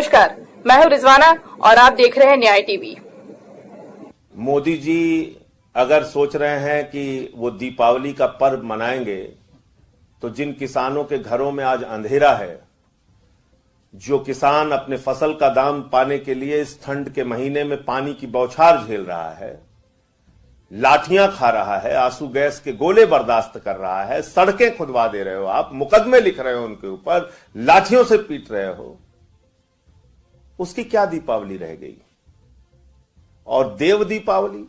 नमस्कार, मैं हूं रिजवाना और आप देख रहे हैं न्याय टीवी। मोदी जी अगर सोच रहे हैं कि वो दीपावली का पर्व मनाएंगे तो जिन किसानों के घरों में आज अंधेरा है, जो किसान अपने फसल का दाम पाने के लिए इस ठंड के महीने में पानी की बौछार झेल रहा है, लाठियां खा रहा है, आंसू गैस के गोले बर्दाश्त कर रहा है, सड़कें खुदवा दे रहे हो आप, मुकदमे लिख रहे हो उनके ऊपर, लाठियों से पीट रहे हो, उसकी क्या दीपावली रह गई। और देव दीपावली,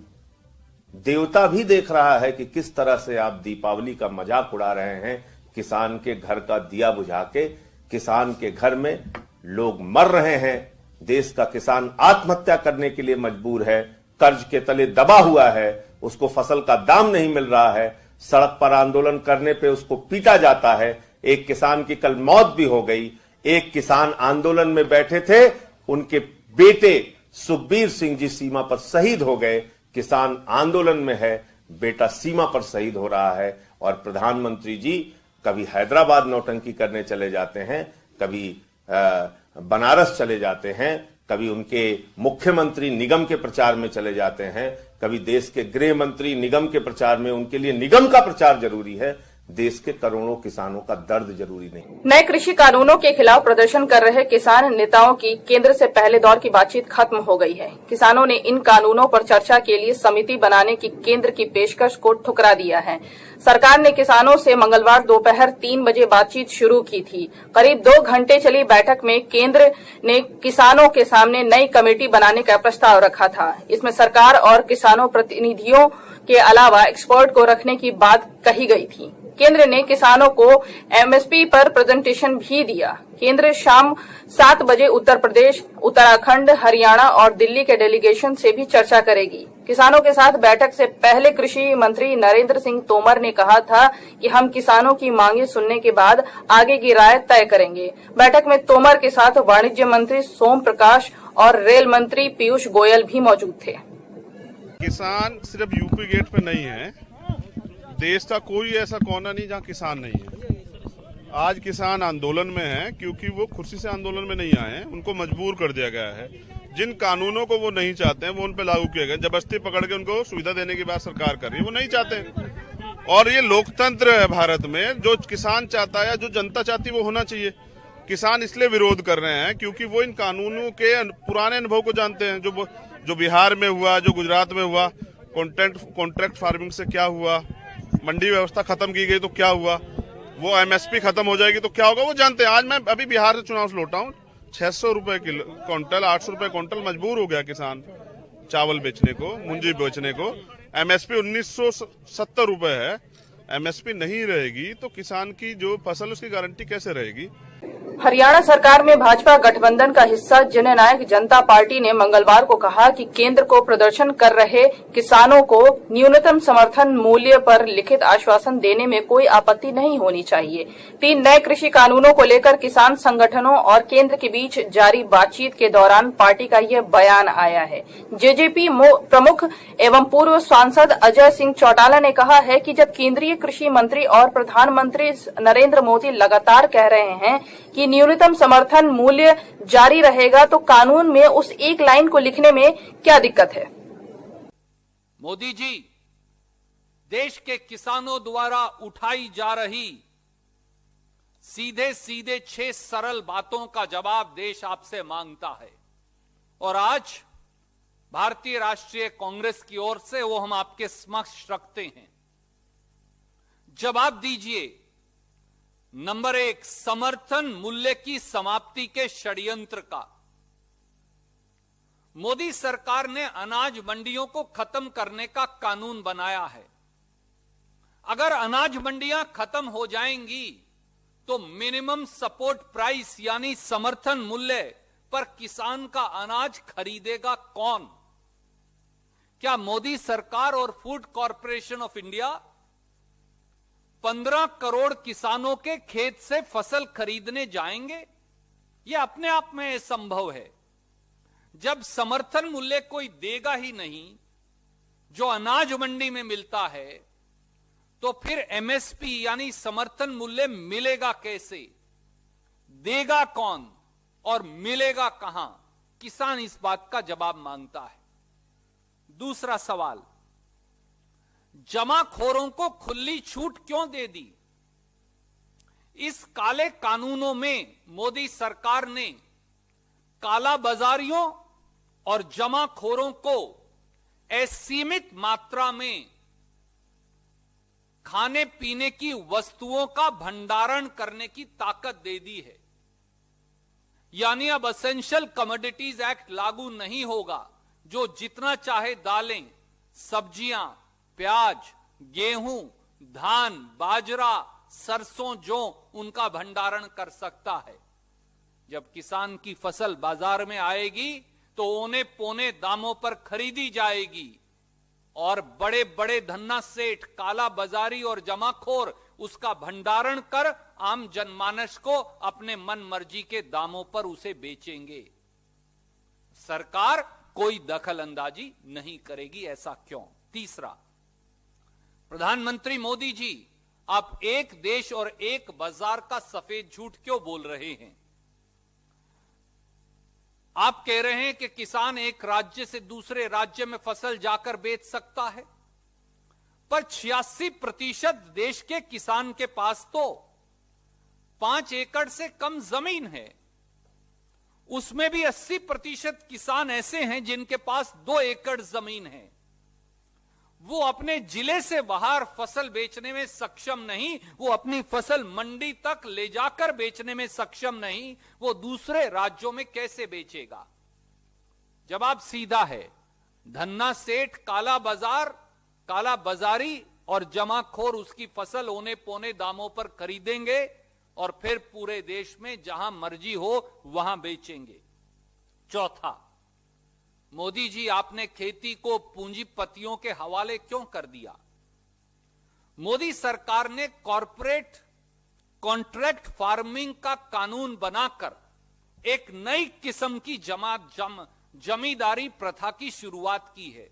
देवता भी देख रहा है कि किस तरह से आप दीपावली का मजाक उड़ा रहे हैं। किसान के घर का दिया बुझा के किसान के घर में लोग मर रहे हैं, देश का किसान आत्महत्या करने के लिए मजबूर है, कर्ज के तले दबा हुआ है, उसको फसल का दाम नहीं मिल रहा है, सड़क पर आंदोलन करने पे उसको पीटा जाता है। एक किसान की कल मौत भी हो गई। एक किसान आंदोलन में बैठे थे, उनके बेटे सुखबीर सिंह जी सीमा पर शहीद हो गए। किसान आंदोलन में है, बेटा सीमा पर शहीद हो रहा है। और प्रधानमंत्री जी कभी हैदराबाद नौटंकी करने चले जाते हैं, कभी बनारस चले जाते हैं, कभी उनके मुख्यमंत्री निगम के प्रचार में चले जाते हैं, कभी देश के गृह मंत्री निगम के प्रचार में। उनके लिए निगम का प्रचार जरूरी है, देश के करोड़ों किसानों का दर्द जरूरी नहीं। नए कृषि कानूनों के खिलाफ प्रदर्शन कर रहे किसान नेताओं की केंद्र से पहले दौर की बातचीत खत्म हो गई है। किसानों ने इन कानूनों पर चर्चा के लिए समिति बनाने की केंद्र की पेशकश को ठुकरा दिया है। सरकार ने किसानों से मंगलवार दोपहर 3 बजे बातचीत शुरू की थी। करीब 2 घंटे चली बैठक में केंद्र ने किसानों के सामने नई कमेटी बनाने का प्रस्ताव रखा था। इसमें सरकार और किसानों प्रतिनिधियों के अलावा एक्सपर्ट को रखने की बात कही गई थी। केंद्र ने किसानों को एमएसपी पर प्रेजेंटेशन भी दिया। केंद्र शाम 7 बजे उत्तर प्रदेश, उत्तराखंड, हरियाणा और दिल्ली के डेलीगेशन से भी चर्चा करेगी। किसानों के साथ बैठक से पहले कृषि मंत्री नरेंद्र सिंह तोमर ने कहा था कि हम किसानों की मांगे सुनने के बाद आगे की राय तय करेंगे। बैठक में तोमर के साथ वाणिज्य मंत्री सोम प्रकाश और रेल मंत्री पीयूष गोयल भी मौजूद थे। किसान सिर्फ यूपी गेट पे नहीं है, देश का कोई ऐसा कोना नहीं जहां किसान नहीं है। आज किसान आंदोलन में है क्योंकि वो खुशी से आंदोलन में नहीं आए हैं, उनको मजबूर कर दिया गया है। जिन कानूनों को वो नहीं चाहते हैं वो उन पे लागू किए गए। जबरदस्ती पकड़ के उनको सुविधा देने की बात सरकार कर रही है, वो नहीं चाहते हैं। और ये लोकतंत्र है भारत में, जो किसान चाहता है, जो जनता चाहती है वो होना चाहिए। किसान इसलिए विरोध कर रहे हैं क्योंकि वो इन कानूनों के पुराने अनुभव को जानते हैं। जो बिहार में हुआ, जो गुजरात में हुआ, कॉन्ट्रैक्ट फार्मिंग से क्या हुआ, मंडी व्यवस्था खत्म की गई तो क्या हुआ, वो एमएसपी खत्म हो जाएगी तो क्या होगा, वो जानते हैं। आज मैं अभी बिहार से चुनाव से लौटा हूँ, 600 रुपए किलो क्विंटल, 800 रुपए क्विंटल मजबूर हो गया किसान चावल बेचने को, मुंजी बेचने को। एमएसपी 1970 रुपए है, एमएसपी नहीं रहेगी तो किसान की जो फसल उसकी गारंटी कैसे रहेगी। हरियाणा सरकार में भाजपा गठबंधन का हिस्सा जननायक जनता पार्टी ने मंगलवार को कहा कि केंद्र को प्रदर्शन कर रहे किसानों को न्यूनतम समर्थन मूल्य पर लिखित आश्वासन देने में कोई आपत्ति नहीं होनी चाहिए। 3 नए कृषि कानूनों को लेकर किसान संगठनों और केंद्र के बीच जारी बातचीत के दौरान पार्टी का यह बयान आया है। जेजेपी प्रमुख एवं पूर्व सांसद अजय सिंह चौटाला ने कहा है कि जब केंद्रीय कृषि मंत्री और प्रधानमंत्री नरेंद्र मोदी लगातार कह रहे हैं कि न्यूनतम समर्थन मूल्य जारी रहेगा तो कानून में उस एक लाइन को लिखने में क्या दिक्कत है। मोदी जी, देश के किसानों द्वारा उठाई जा रही सीधे सीधे 6 सरल बातों का जवाब देश आपसे मांगता है और आज भारतीय राष्ट्रीय कांग्रेस की ओर से वो हम आपके समक्ष रखते हैं। जवाब दीजिए। नंबर 1, समर्थन मूल्य की समाप्ति के षड्यंत्र का। मोदी सरकार ने अनाज मंडियों को खत्म करने का कानून बनाया है। अगर अनाज मंडियां खत्म हो जाएंगी तो मिनिमम सपोर्ट प्राइस यानी समर्थन मूल्य पर किसान का अनाज खरीदेगा कौन? क्या मोदी सरकार और food corporation of India 15 crore किसानों के खेत से फसल खरीदने जाएंगे? यह अपने आप में संभव है। जब समर्थन मूल्य कोई देगा ही नहीं जो अनाज मंडी में मिलता है, तो फिर एमएसपी यानी समर्थन मूल्य मिलेगा कैसे? देगा कौन और मिलेगा कहां, किसान इस बात का जवाब मांगता है। दूसरा सवाल, जमाखोरों को खुली छूट क्यों दे दी? इस काले कानूनों में मोदी सरकार ने काला बाजारियों और जमाखोरों को असीमित मात्रा में खाने पीने की वस्तुओं का भंडारण करने की ताकत दे दी है। यानी अब एसेंशियल कमोडिटीज एक्ट लागू नहीं होगा। जो जितना चाहे दालें, सब्जियां, प्याज, गेहूं, धान, बाजरा, सरसों, जौ उनका भंडारण कर सकता है। जब किसान की फसल बाजार में आएगी तो औने पौने दामों पर खरीदी जाएगी और बड़े बड़े धन्ना सेठ, काला बाजारी और जमाखोर उसका भंडारण कर आम जनमानस को अपने मन मर्जी के दामों पर उसे बेचेंगे। सरकार कोई दखल अंदाजी नहीं करेगी। ऐसा क्यों? तीसरा, प्रधानमंत्री मोदी जी, आप एक देश और एक बाजार का सफेद झूठ क्यों बोल रहे हैं? आप कह रहे हैं कि किसान एक राज्य से दूसरे राज्य में फसल जाकर बेच सकता है, पर 86% देश के किसान के पास तो 5 एकड़ से कम जमीन है। उसमें भी 80% किसान ऐसे हैं जिनके पास 2 एकड़ जमीन है। वो अपने जिले से बाहर फसल बेचने में सक्षम नहीं, वो अपनी फसल मंडी तक ले जाकर बेचने में सक्षम नहीं, वो दूसरे राज्यों में कैसे बेचेगा? जवाब सीधा है, धन्ना सेठ, काला बाजारी और जमाखोर उसकी फसल औने पौने दामों पर खरीदेंगे और फिर पूरे देश में जहां मर्जी हो वहां बेचेंगे। चौथा, मोदी जी, आपने खेती को पूंजीपतियों के हवाले क्यों कर दिया? मोदी सरकार ने कॉरपोरेट कॉन्ट्रैक्ट फार्मिंग का कानून बनाकर एक नई किस्म की जमींदारी प्रथा की शुरुआत की है।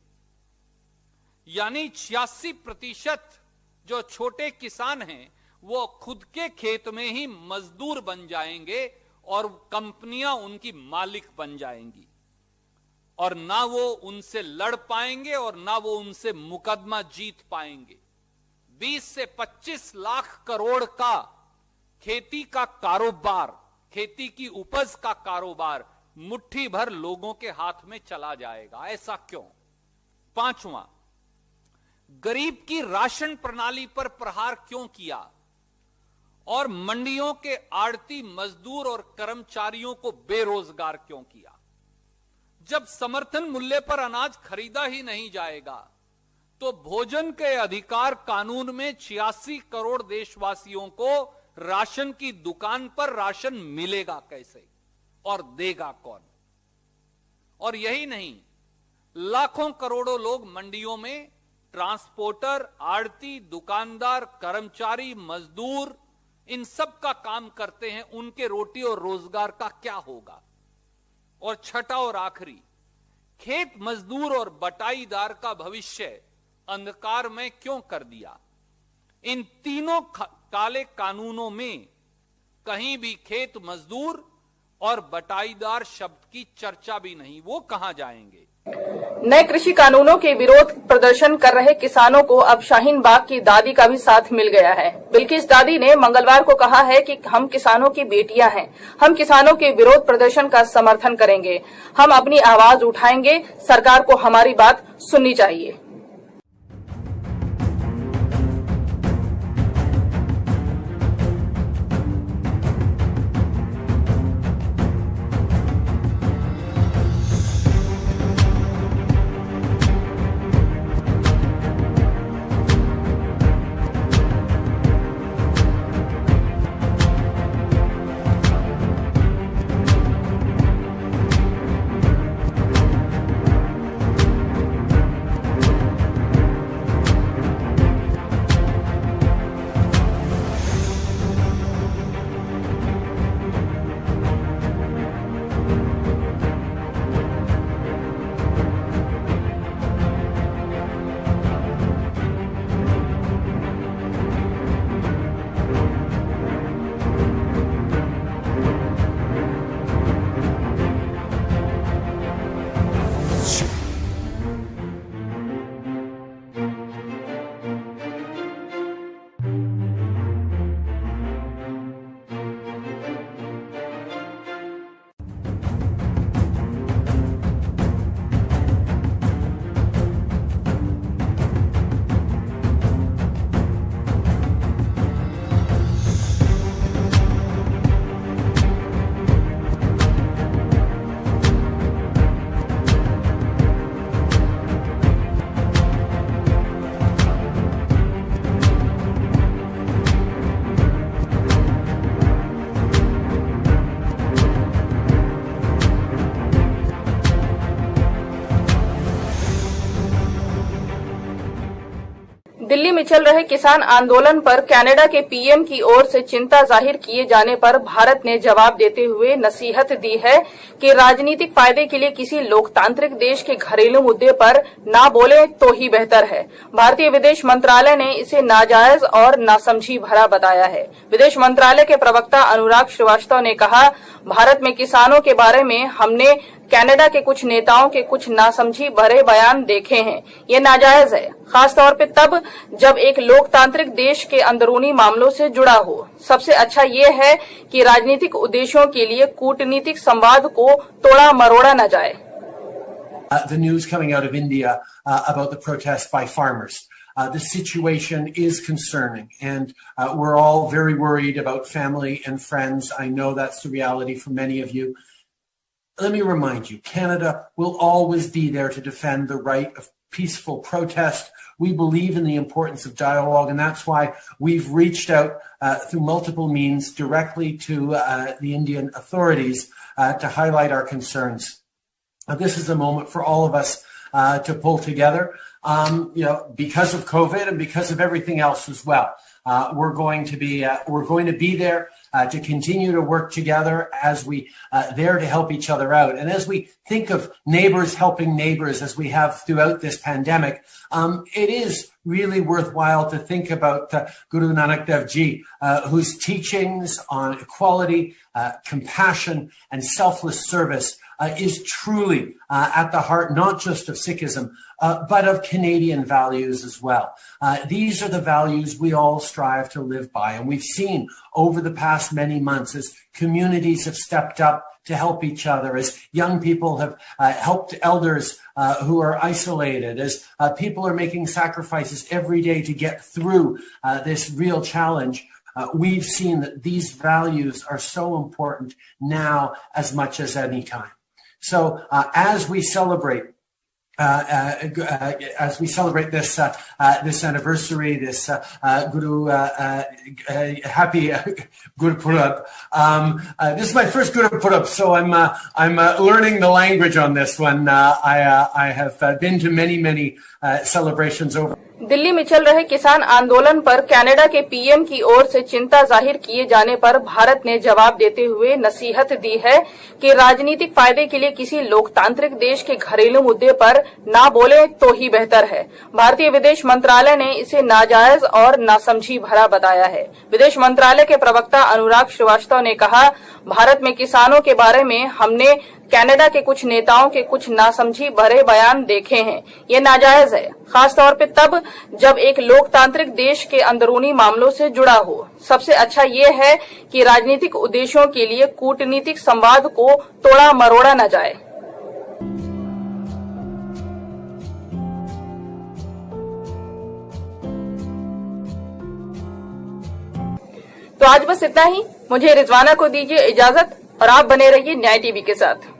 यानी 86% जो छोटे किसान हैं वो खुद के खेत में ही मजदूर बन जाएंगे और कंपनियां उनकी मालिक बन जाएंगी और ना वो उनसे लड़ पाएंगे और ना वो उनसे मुकदमा जीत पाएंगे। 20 से 25 लाख करोड़ का खेती का कारोबार, खेती की उपज का कारोबार मुट्ठी भर लोगों के हाथ में चला जाएगा। ऐसा क्यों? पांचवा, गरीब की राशन प्रणाली पर प्रहार क्यों किया और मंडियों के आड़ती, मजदूर और कर्मचारियों को बेरोजगार क्यों किया? जब समर्थन मूल्य पर अनाज खरीदा ही नहीं जाएगा तो भोजन के अधिकार कानून में 86 करोड़ देशवासियों को राशन की दुकान पर राशन मिलेगा कैसे और देगा कौन? और यही नहीं, लाखों करोड़ों लोग मंडियों में ट्रांसपोर्टर, आड़ती, दुकानदार, कर्मचारी, मजदूर इन सब का काम करते हैं। उनके रोटी और रोजगार का क्या होगा? और छठा और आखिरी, खेत मजदूर और बटाईदार का भविष्य अंधकार में क्यों कर दिया? इन तीनों काले कानूनों में कहीं भी खेत मजदूर और बटाईदार शब्द की चर्चा भी नहीं। वो कहां जाएंगे? नए कृषि कानूनों के विरोध प्रदर्शन कर रहे किसानों को अब शाहीन बाग की दादी का भी साथ मिल गया है। बिल्किस दादी ने मंगलवार को कहा है कि हम किसानों की बेटियां हैं, हम किसानों के विरोध प्रदर्शन का समर्थन करेंगे, हम अपनी आवाज उठाएंगे, सरकार को हमारी बात सुननी चाहिए। दिल्ली में चल रहे किसान आंदोलन पर कनाडा के पीएम की ओर से चिंता जाहिर किए जाने पर भारत ने जवाब देते हुए नसीहत दी है कि राजनीतिक फायदे के लिए किसी लोकतांत्रिक देश के घरेलू मुद्दे पर ना बोले तो ही बेहतर है। भारतीय विदेश मंत्रालय ने इसे नाजायज और नासमझी भरा बताया है। विदेश मंत्रालय के प्रवक्ता अनुराग श्रीवास्तव ने कहा, भारत में किसानों के बारे में हमने कनाडा के कुछ नेताओं के कुछ नासमझी भरे बयान देखे हैं। ये नाजायज है, खासतौर पे तब जब एक लोकतांत्रिक देश के अंदरूनी मामलों से जुड़ा हो। सबसे अच्छा ये है कि राजनीतिक उद्देश्यों के लिए कूटनीतिक संवाद को तोड़ा मरोड़ा न जाए। The news coming out of India about the protests by farmers. The situation is concerning, and we're all very worried about family and friends. I know that's the reality for many of you. Let me remind you, Canada will always be there to defend the right of peaceful protest. We believe in the importance of dialogue, and that's why we've reached out through multiple means directly to the Indian authorities to highlight our concerns. This is a moment for all of us to pull together, because of COVID and because of everything else as well. We're going to be there to continue to work together as we there to help each other out. And as we think of neighbors helping neighbors, as we have throughout this pandemic, it is really worthwhile to think about Guru Nanak Dev Ji, whose teachings on equality, compassion, and selfless service is truly at the heart, not just of Sikhism, but of Canadian values as well. These are the values we all strive to live by. And we've seen over the past many months as communities have stepped up to help each other, as young people have helped elders who are isolated, as people are making sacrifices every day to get through this real challenge. We've seen that these values are so important now as much as any time. So as we celebrate this this anniversary, this happy Guru Purab. This is my first Guru Purab, so I'm learning the language on this one. I have been to many celebrations over. Delhi में चल रहे किसान आंदोलन पर Canada के PM की ओर से चिंता जाहिर किए जाने पर भारत ने जवाब देते हुए नसीहत दी है कि राजनीतिक फायदे के लिए किसी लोकतांत्रिक देश के घरेलू मुद्दे पर ना बोले तो ही बेहतर है। भारतीय विदेश मंत्रालय ने इसे नाजायज और नासमझी भरा बताया है। विदेश मंत्रालय के प्रवक्ता अनुराग श्रीवास्तव ने कहा, भारत में किसानों के बारे में हमने कनाडा के कुछ नेताओं के कुछ नासमझी भरे बयान देखे हैं। ये नाजायज है, खासतौर पे तब जब एक लोकतांत्रिक देश के अंदरूनी मामलों से जुड़ा हो। सबसे अच्छा ये है कि राजनीतिक उद्देश्यों के लिए कूटनीतिक संवाद को तोड़ा मरोड़ा न जाए। तो आज बस इतना ही। मुझे रिजवाना को दीजिए इजाजत और आप बने रहिए न्याय टीवी के साथ।